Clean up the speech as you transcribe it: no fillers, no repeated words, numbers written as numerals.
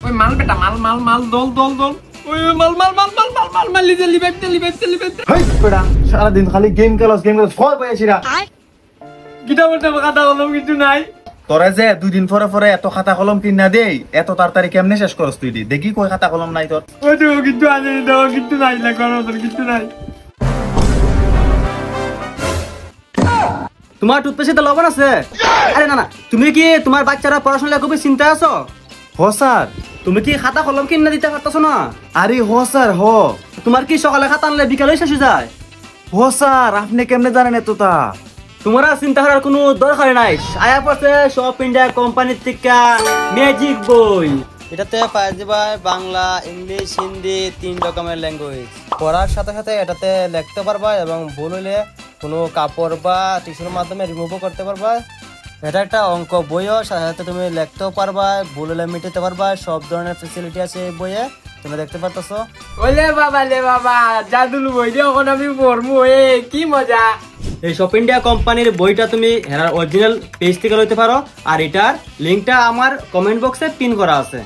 ওই মাল বেটা মাল মাল মাল দল দল দল ওই মাল মাল মাল মাল মাল মাল মাল লিজে লিবেতে হেই বেটা সারা দিন খালি গেম খেলস ফল পাইছিরা গিটা বলতে কথা বললাম কিছু নাই তোরা যে 2 দিন পরে পরে এত খাতা কলম কিনা দেই এত তাড়াতাড়ি কেমনে শেষ করস তুই দেখি কই খাতা কলম নাই তোর ওই তো কিছু আছে দাও কিছু নাই লাগানো তোর কিছু নাই তোমার টুথপেস্টে লবণ আছে আরে না না তুমি কি তোমার বাচ্চারা পড়াশোনা খুবই চিন্তা আছো হ স্যার তুমি কি খাতা কলম কিনে দিতে পারতাছো না আরে হ স্যার হ তোমার কি সকালে খাতা আনলে বিকালে শেষ হয়ে যায় হ স্যার আপনি কেমনে জানেন এতটা তোমার চিন্তা করার কোনো দরকার নাই আয়া পড়ছে সব ইন্ডিয়া কোম্পানির থেকে ম্যাজিক বই এটাতে পাওয়া যাবে বাংলা ইংলিশ হিন্দি 3 রকমের ল্যাঙ্গুয়েজ পড়ার সাথে সাথে এটাতে লিখতে পারবা এবং ভুল হলে কোনো কাপড় বা টিস্যুর মাধ্যমে রিমুভও করতে পারবা এটা একটা অঙ্ক বইও সাথে তুমি লিখতেও পারবা ভুল হলে মিটাতে পারবা সব ধরনের ফ্যাসিলিটি আছে এই বইয়ে তুমি দেখতে পারতেছো ওলে বাবা জাদুল বই দিয়ে এখন আমি পড়মু এ কি মজা এই শপ ইন্ডিয়া কোম্পানির বইটা তুমি এর অরিজিনাল পেজ থেকে লইতে পারো আর এটার লিংকটা আমার কমেন্ট বক্সে পিন করা আছে